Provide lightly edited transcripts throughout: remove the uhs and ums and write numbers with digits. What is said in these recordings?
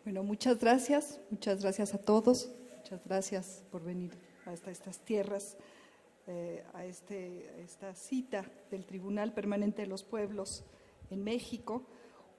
Bueno, muchas gracias a todos, muchas gracias por venir hasta estas tierras, a esta cita del Tribunal Permanente de los Pueblos en México,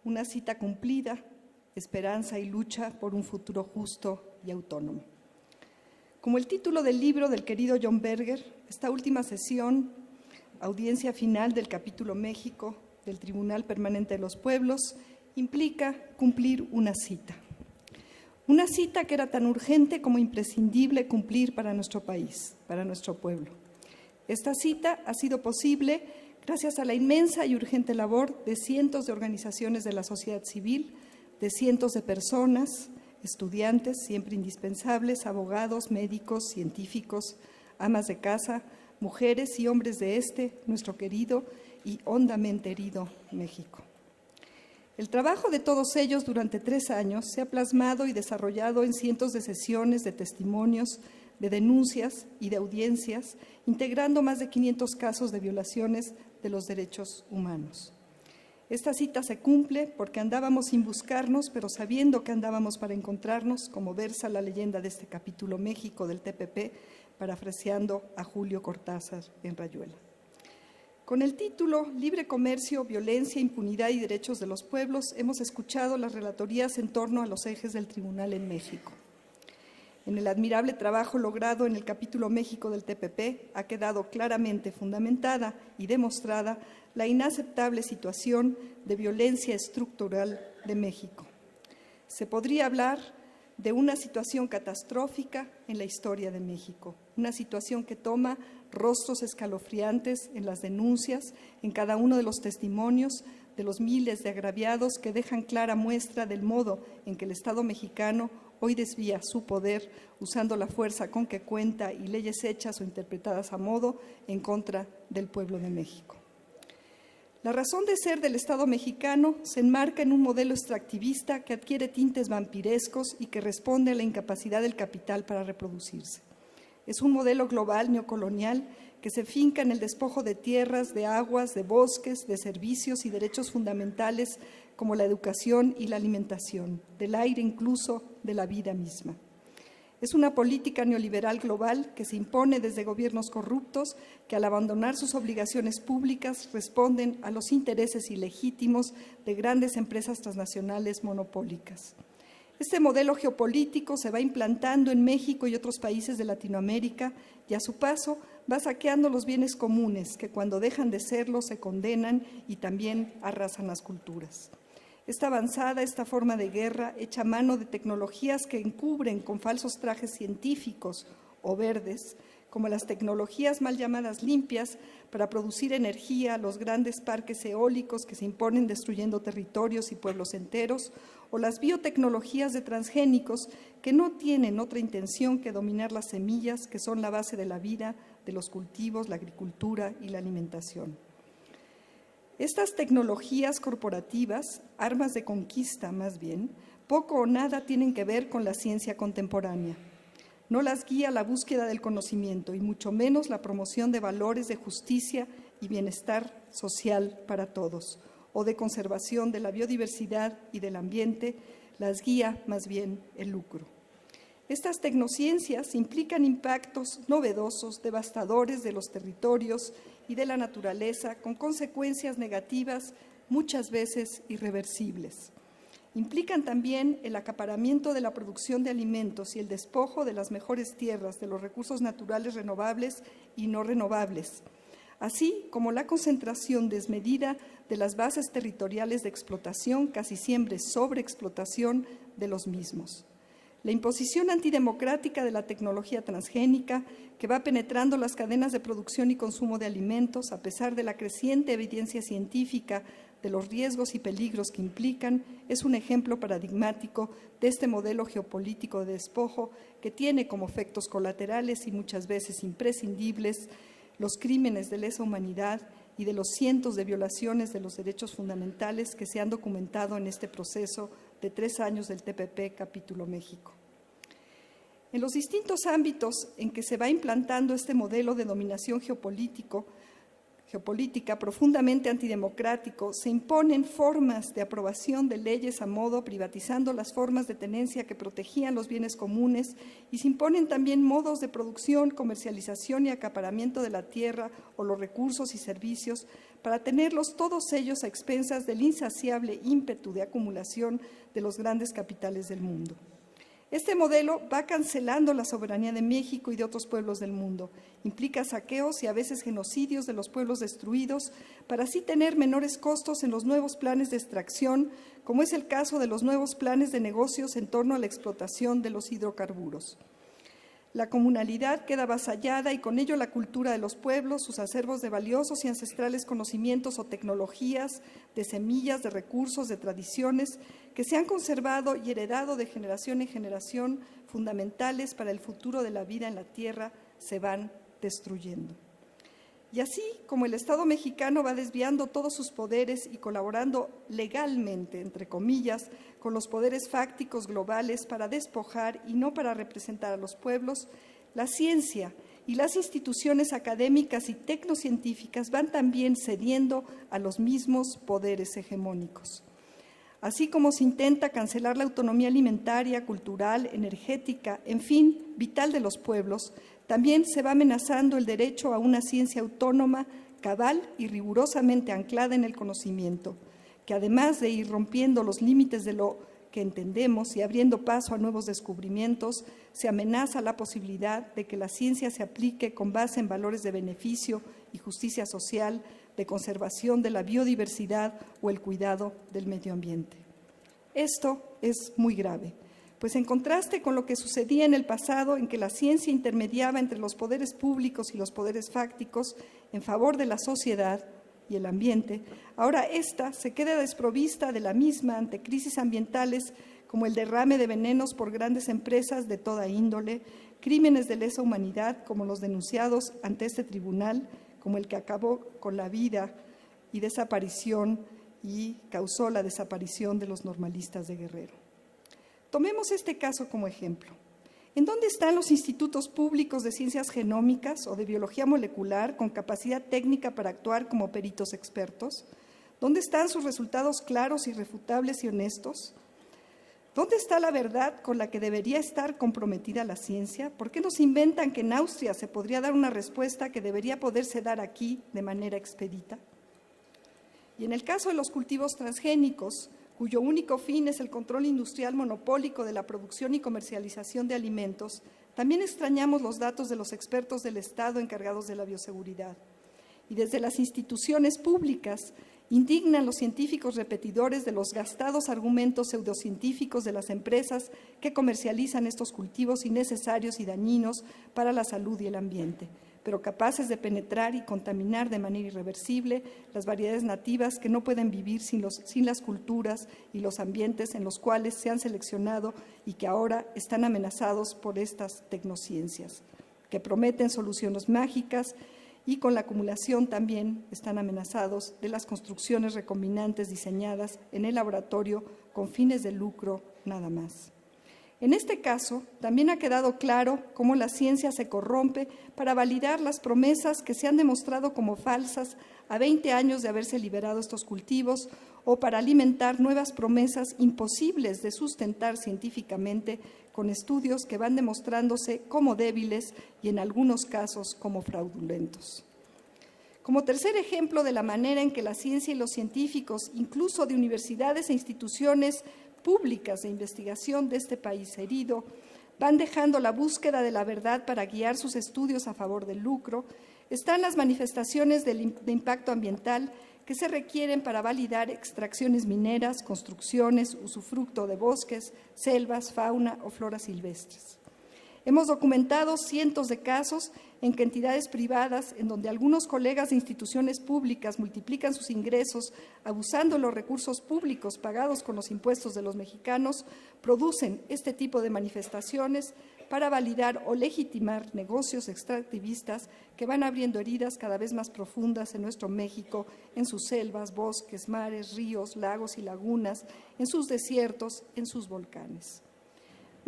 una cita cumplida, esperanza y lucha por un futuro justo y autónomo. Como el título del libro del querido John Berger, esta última sesión, audiencia final del capítulo México del Tribunal Permanente de los Pueblos, implica cumplir una cita. Una cita que era tan urgente como imprescindible cumplir para nuestro país, para nuestro pueblo. Esta cita ha sido posible gracias a la inmensa y urgente labor de cientos de organizaciones de la sociedad civil, de cientos de personas, estudiantes, siempre indispensables, abogados, médicos, científicos, amas de casa, mujeres y hombres de nuestro querido y hondamente herido México. El trabajo de todos ellos durante 3 años se ha plasmado y desarrollado en cientos de sesiones, de testimonios, de denuncias y de audiencias, integrando más de 500 casos de violaciones de los derechos humanos. Esta cita se cumple porque andábamos sin buscarnos, pero sabiendo que andábamos para encontrarnos, como versa la leyenda de este capítulo México del TPP, parafraseando a Julio Cortázar en Rayuela. Con el título Libre Comercio, Violencia, Impunidad y Derechos de los Pueblos, hemos escuchado las relatorías en torno a los ejes del Tribunal en México. En el admirable trabajo logrado en el capítulo México del TPP ha quedado claramente fundamentada y demostrada la inaceptable situación de violencia estructural de México. Se podría hablar de una situación catastrófica en la historia de México, una situación que toma rostros escalofriantes en las denuncias, en cada uno de los testimonios de los miles de agraviados que dejan clara muestra del modo en que el Estado mexicano hoy desvía su poder usando la fuerza con que cuenta y leyes hechas o interpretadas a modo en contra del pueblo de México. La razón de ser del Estado mexicano se enmarca en un modelo extractivista que adquiere tintes vampirescos y que responde a la incapacidad del capital para reproducirse. Es un modelo global neocolonial que se finca en el despojo de tierras, de aguas, de bosques, de servicios y derechos fundamentales como la educación y la alimentación, del aire incluso, de la vida misma. Es una política neoliberal global que se impone desde gobiernos corruptos que al abandonar sus obligaciones públicas responden a los intereses ilegítimos de grandes empresas transnacionales monopólicas. Este modelo geopolítico se va implantando en México y otros países de Latinoamérica y a su paso va saqueando los bienes comunes que cuando dejan de serlo se condenan y también arrasan las culturas. Esta forma de guerra hecha a mano de tecnologías que encubren con falsos trajes científicos o verdes, como las tecnologías mal llamadas limpias, para producir energía, los grandes parques eólicos que se imponen destruyendo territorios y pueblos enteros, o las biotecnologías de transgénicos que no tienen otra intención que dominar las semillas que son la base de la vida, de los cultivos, la agricultura y la alimentación. Estas tecnologías corporativas, armas de conquista más bien, poco o nada tienen que ver con la ciencia contemporánea. No las guía la búsqueda del conocimiento y mucho menos la promoción de valores de justicia y bienestar social para todos, o de conservación de la biodiversidad y del ambiente, las guía más bien el lucro. Estas tecnociencias implican impactos novedosos, devastadores de los territorios y de la naturaleza, con consecuencias negativas muchas veces irreversibles. Implican también el acaparamiento de la producción de alimentos y el despojo de las mejores tierras, de los recursos naturales renovables y no renovables, así como la concentración desmedida de las bases territoriales de explotación, casi siempre sobreexplotación de los mismos. La imposición antidemocrática de la tecnología transgénica que va penetrando las cadenas de producción y consumo de alimentos a pesar de la creciente evidencia científica de los riesgos y peligros que implican, es un ejemplo paradigmático de este modelo geopolítico de despojo que tiene como efectos colaterales y muchas veces imprescindibles los crímenes de lesa humanidad y de los cientos de violaciones de los derechos fundamentales que se han documentado en este proceso de 3 años del TPP Capítulo México. En los distintos ámbitos en que se va implantando este modelo de dominación geopolítico, geopolítica profundamente antidemocrático, se imponen formas de aprobación de leyes a modo, privatizando las formas de tenencia que protegían los bienes comunes, y se imponen también modos de producción, comercialización y acaparamiento de la tierra o los recursos y servicios para tenerlos todos ellos a expensas del insaciable ímpetu de acumulación de los grandes capitales del mundo. Este modelo va cancelando la soberanía de México y de otros pueblos del mundo. Implica saqueos y a veces genocidios de los pueblos destruidos para así tener menores costos en los nuevos planes de extracción, como es el caso de los nuevos planes de negocios en torno a la explotación de los hidrocarburos. La comunalidad queda avasallada y con ello la cultura de los pueblos, sus acervos de valiosos y ancestrales conocimientos o tecnologías, de semillas, de recursos, de tradiciones que se han conservado y heredado de generación en generación, fundamentales para el futuro de la vida en la tierra, se van destruyendo. Y así como el Estado mexicano va desviando todos sus poderes y colaborando legalmente, entre comillas, con los poderes fácticos globales para despojar y no para representar a los pueblos, la ciencia y las instituciones académicas y tecnocientíficas van también cediendo a los mismos poderes hegemónicos. Así como se intenta cancelar la autonomía alimentaria, cultural, energética, en fin, vital de los pueblos, también se va amenazando el derecho a una ciencia autónoma, cabal y rigurosamente anclada en el conocimiento, que además de ir rompiendo los límites de lo que entendemos y abriendo paso a nuevos descubrimientos, se amenaza la posibilidad de que la ciencia se aplique con base en valores de beneficio y justicia social, de conservación de la biodiversidad o el cuidado del medio ambiente. Esto es muy grave, pues en contraste con lo que sucedía en el pasado, en que la ciencia intermediaba entre los poderes públicos y los poderes fácticos en favor de la sociedad y el ambiente, ahora ésta se queda desprovista de la misma ante crisis ambientales como el derrame de venenos por grandes empresas de toda índole, crímenes de lesa humanidad como los denunciados ante este tribunal, como el que acabó con la vida y desaparición y causó la desaparición de los normalistas de Guerrero. Tomemos este caso como ejemplo. ¿En dónde están los institutos públicos de ciencias genómicas o de biología molecular con capacidad técnica para actuar como peritos expertos? ¿Dónde están sus resultados claros, irrefutables y honestos? ¿Dónde está la verdad con la que debería estar comprometida la ciencia? ¿Por qué nos inventan que en Austria se podría dar una respuesta que debería poderse dar aquí de manera expedita? Y en el caso de los cultivos transgénicos, cuyo único fin es el control industrial monopólico de la producción y comercialización de alimentos, también extrañamos los datos de los expertos del Estado encargados de la bioseguridad. Y desde las instituciones públicas indignan los científicos repetidores de los gastados argumentos pseudocientíficos de las empresas que comercializan estos cultivos innecesarios y dañinos para la salud y el ambiente, pero capaces de penetrar y contaminar de manera irreversible las variedades nativas que no pueden vivir sin las culturas y los ambientes en los cuales se han seleccionado y que ahora están amenazados por estas tecnociencias, que prometen soluciones mágicas y con la acumulación también están amenazados de las construcciones recombinantes diseñadas en el laboratorio con fines de lucro nada más. En este caso, también ha quedado claro cómo la ciencia se corrompe para validar las promesas que se han demostrado como falsas a 20 años de haberse liberado estos cultivos o para alimentar nuevas promesas imposibles de sustentar científicamente con estudios que van demostrándose como débiles y en algunos casos como fraudulentos. Como tercer ejemplo de la manera en que la ciencia y los científicos, incluso de universidades e instituciones públicas de investigación de este país herido, van dejando la búsqueda de la verdad para guiar sus estudios a favor del lucro, están las manifestaciones de impacto ambiental que se requieren para validar extracciones mineras, construcciones, usufructo de bosques, selvas, fauna o flora silvestres. Hemos documentado cientos de casos en que entidades privadas, en donde algunos colegas de instituciones públicas multiplican sus ingresos abusando de los recursos públicos pagados con los impuestos de los mexicanos, producen este tipo de manifestaciones para validar o legitimar negocios extractivistas que van abriendo heridas cada vez más profundas en nuestro México, en sus selvas, bosques, mares, ríos, lagos y lagunas, en sus desiertos, en sus volcanes.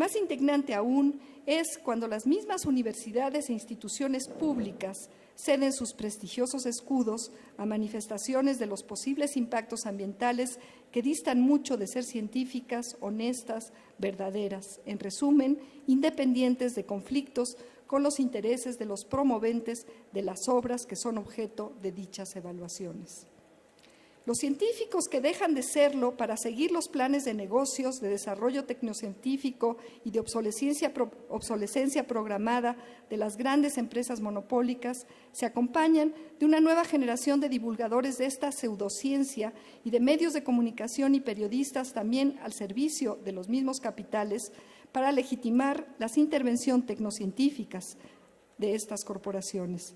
Más indignante aún es cuando las mismas universidades e instituciones públicas ceden sus prestigiosos escudos a manifestaciones de los posibles impactos ambientales que distan mucho de ser científicas, honestas, verdaderas, en resumen, independientes de conflictos con los intereses de los promoventes de las obras que son objeto de dichas evaluaciones. Los científicos que dejan de serlo para seguir los planes de negocios, de desarrollo tecnocientífico y de obsolescencia programada de las grandes empresas monopólicas se acompañan de una nueva generación de divulgadores de esta pseudociencia y de medios de comunicación y periodistas también al servicio de los mismos capitales para legitimar las intervenciones tecnocientíficas de estas corporaciones.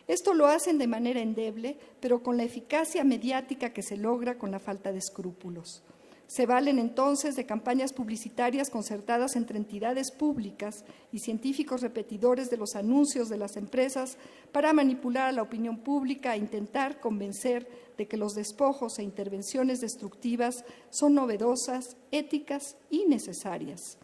Esto lo hacen de manera endeble, pero con la eficacia mediática que se logra con la falta de escrúpulos. Se valen entonces de campañas publicitarias concertadas entre entidades públicas y científicos repetidores de los anuncios de las empresas para manipular a la opinión pública e intentar convencer de que los despojos e intervenciones destructivas son novedosas, éticas y necesarias.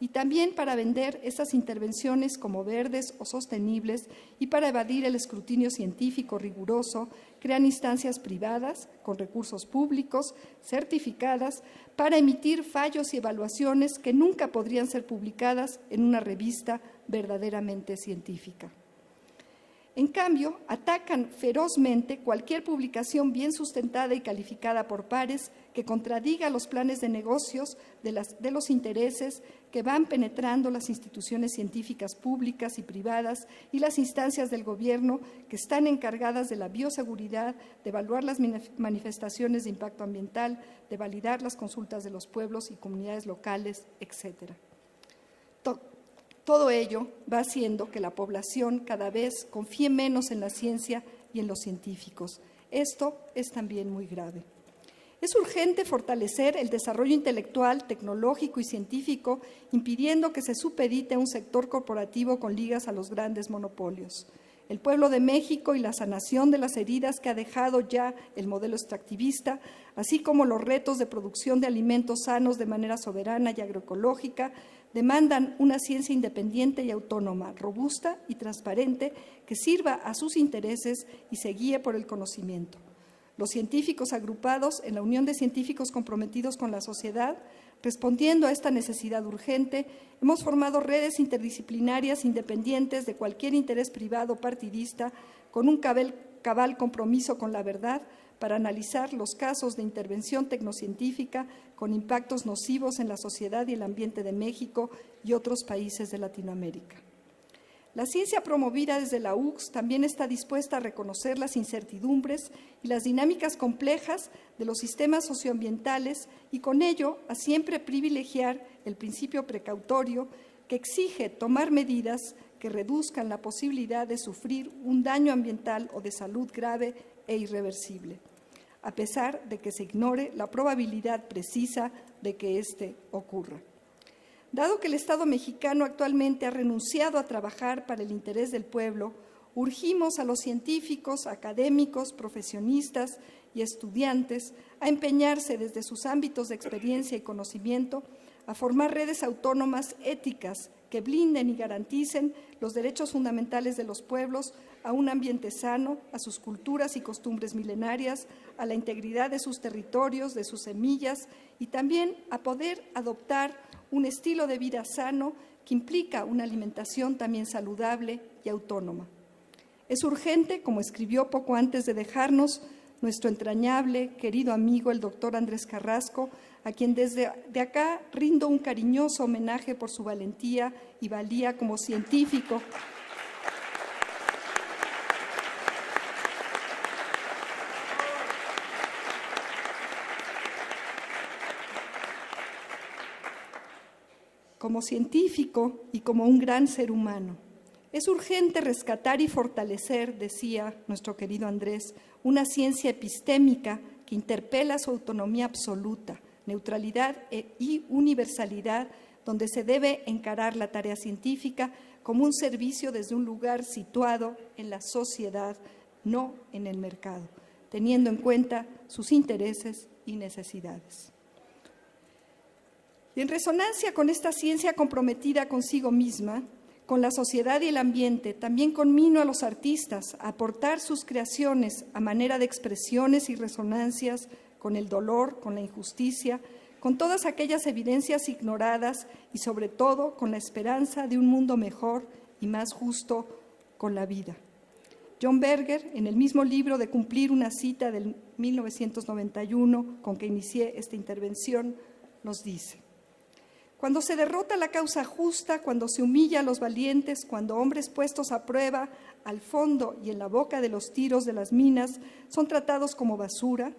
Y también para vender estas intervenciones como verdes o sostenibles y para evadir el escrutinio científico riguroso, crean instancias privadas con recursos públicos, certificadas, para emitir fallos y evaluaciones que nunca podrían ser publicadas en una revista verdaderamente científica. En cambio, atacan ferozmente cualquier publicación bien sustentada y calificada por pares que contradiga los planes de negocios de los intereses que van penetrando las instituciones científicas públicas y privadas y las instancias del gobierno que están encargadas de la bioseguridad, de evaluar las manifestaciones de impacto ambiental, de validar las consultas de los pueblos y comunidades locales, etcétera. Todo ello va haciendo que la población cada vez confíe menos en la ciencia y en los científicos. Esto es también muy grave. Es urgente fortalecer el desarrollo intelectual, tecnológico y científico, impidiendo que se supedite a un sector corporativo con ligas a los grandes monopolios. El pueblo de México y la sanación de las heridas que ha dejado ya el modelo extractivista, así como los retos de producción de alimentos sanos de manera soberana y agroecológica, demandan una ciencia independiente y autónoma, robusta y transparente, que sirva a sus intereses y se guíe por el conocimiento. Los científicos agrupados en la Unión de Científicos Comprometidos con la Sociedad, respondiendo a esta necesidad urgente, hemos formado redes interdisciplinarias independientes de cualquier interés privado o partidista, con un cabal compromiso con la verdad, para analizar los casos de intervención tecnocientífica con impactos nocivos en la sociedad y el ambiente de México y otros países de Latinoamérica. La ciencia promovida desde la UCS también está dispuesta a reconocer las incertidumbres y las dinámicas complejas de los sistemas socioambientales y con ello a siempre privilegiar el principio precautorio que exige tomar medidas que reduzcan la posibilidad de sufrir un daño ambiental o de salud grave e irreversible, a pesar de que se ignore la probabilidad precisa de que éste ocurra. Dado que el Estado mexicano actualmente ha renunciado a trabajar para el interés del pueblo, urgimos a los científicos, académicos, profesionistas y estudiantes a empeñarse desde sus ámbitos de experiencia y conocimiento a formar redes autónomas éticas que blinden y garanticen los derechos fundamentales de los pueblos a un ambiente sano, a sus culturas y costumbres milenarias, a la integridad de sus territorios, de sus semillas y también a poder adoptar un estilo de vida sano que implica una alimentación también saludable y autónoma. Es urgente, como escribió poco antes de dejarnos nuestro entrañable, querido amigo, el doctor Andrés Carrasco, a quien desde acá rindo un cariñoso homenaje por su valentía y valía como científico. Como científico y como un gran ser humano. Es urgente rescatar y fortalecer, decía nuestro querido Andrés, una ciencia epistémica que interpela su autonomía absoluta, neutralidad y universalidad, donde se debe encarar la tarea científica como un servicio desde un lugar situado en la sociedad, no en el mercado, teniendo en cuenta sus intereses y necesidades. Y en resonancia con esta ciencia comprometida consigo misma, con la sociedad y el ambiente, también conmino a los artistas a aportar sus creaciones a manera de expresiones y resonancias con el dolor, con la injusticia, con todas aquellas evidencias ignoradas y sobre todo con la esperanza de un mundo mejor y más justo con la vida. John Berger, en el mismo libro de Cumplir una cita del 1991, con que inicié esta intervención, nos dice: cuando se derrota la causa justa, cuando se humilla a los valientes, cuando hombres puestos a prueba, al fondo y en la boca de los tiros de las minas, son tratados como basura,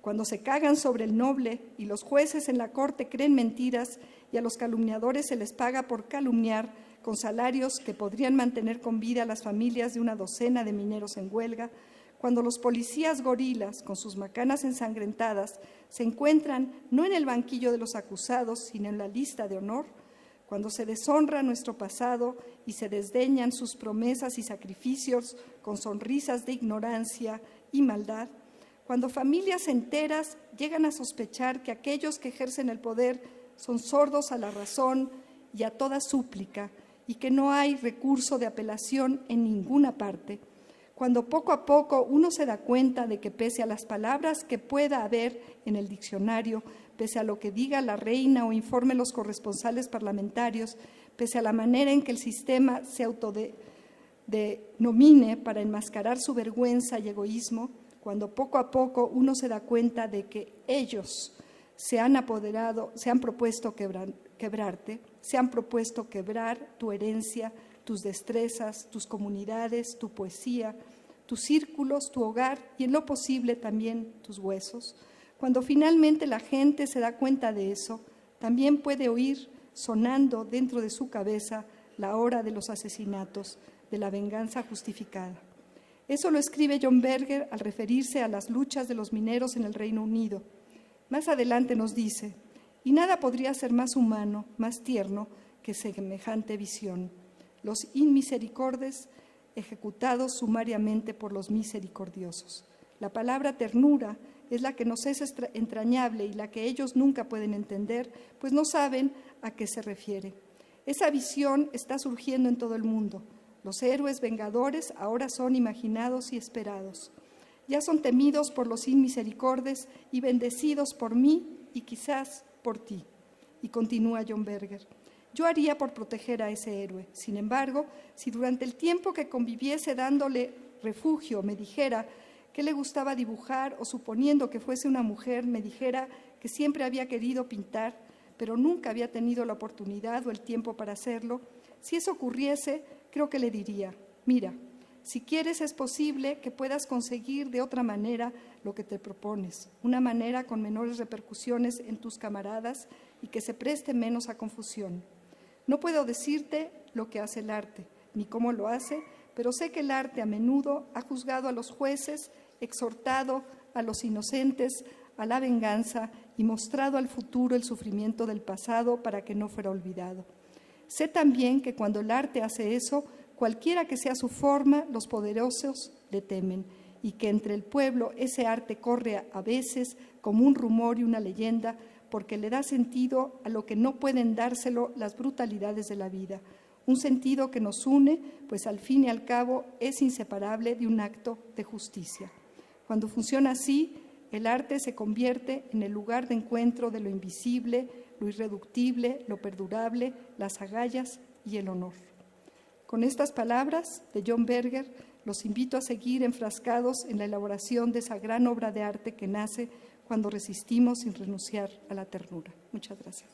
cuando se cagan sobre el noble y los jueces en la corte creen mentiras y a los calumniadores se les paga por calumniar con salarios que podrían mantener con vida a las familias de una docena de mineros en huelga, cuando los policías gorilas, con sus macanas ensangrentadas, se encuentran no en el banquillo de los acusados, sino en la lista de honor, cuando se deshonra nuestro pasado y se desdeñan sus promesas y sacrificios con sonrisas de ignorancia y maldad, cuando familias enteras llegan a sospechar que aquellos que ejercen el poder son sordos a la razón y a toda súplica y que no hay recurso de apelación en ninguna parte, cuando poco a poco uno se da cuenta de que pese a las palabras que pueda haber en el diccionario, pese a lo que diga la reina o informe los corresponsales parlamentarios, pese a la manera en que el sistema se autodenomine para enmascarar su vergüenza y egoísmo, cuando poco a poco uno se da cuenta de que ellos se han propuesto quebrarte, se han propuesto quebrar tu herencia, tus destrezas, tus comunidades, tu poesía, tus círculos, tu hogar y en lo posible también tus huesos. Cuando finalmente la gente se da cuenta de eso, también puede oír sonando dentro de su cabeza la hora de los asesinatos, de la venganza justificada. Eso lo escribe John Berger al referirse a las luchas de los mineros en el Reino Unido. Más adelante nos dice: y nada podría ser más humano, más tierno que semejante visión. Los inmisericordes ejecutados sumariamente por los misericordiosos. La palabra ternura es la que nos es entrañable y la que ellos nunca pueden entender, pues no saben a qué se refiere. Esa visión está surgiendo en todo el mundo. Los héroes vengadores ahora son imaginados y esperados. Ya son temidos por los inmisericordes y bendecidos por mí y quizás por ti. Y continúa John Berger: yo haría por proteger a ese héroe. Sin embargo, si durante el tiempo que conviviese dándole refugio me dijera que le gustaba dibujar o suponiendo que fuese una mujer me dijera que siempre había querido pintar, pero nunca había tenido la oportunidad o el tiempo para hacerlo, si eso ocurriese, creo que le diría: mira, si quieres es posible que puedas conseguir de otra manera lo que te propones, una manera con menores repercusiones en tus camaradas y que se preste menos a confusión. No puedo decirte lo que hace el arte, ni cómo lo hace, pero sé que el arte a menudo ha juzgado a los jueces, exhortado a los inocentes a la venganza y mostrado al futuro el sufrimiento del pasado para que no fuera olvidado. Sé también que cuando el arte hace eso, cualquiera que sea su forma, los poderosos le temen, y que entre el pueblo ese arte corre a veces como un rumor y una leyenda, porque le da sentido a lo que no pueden dárselo las brutalidades de la vida, un sentido que nos une, pues al fin y al cabo es inseparable de un acto de justicia. Cuando funciona así, el arte se convierte en el lugar de encuentro de lo invisible, lo irreductible, lo perdurable, las agallas y el honor. Con estas palabras de John Berger, los invito a seguir enfrascados en la elaboración de esa gran obra de arte que nace cuando resistimos sin renunciar a la ternura. Muchas gracias.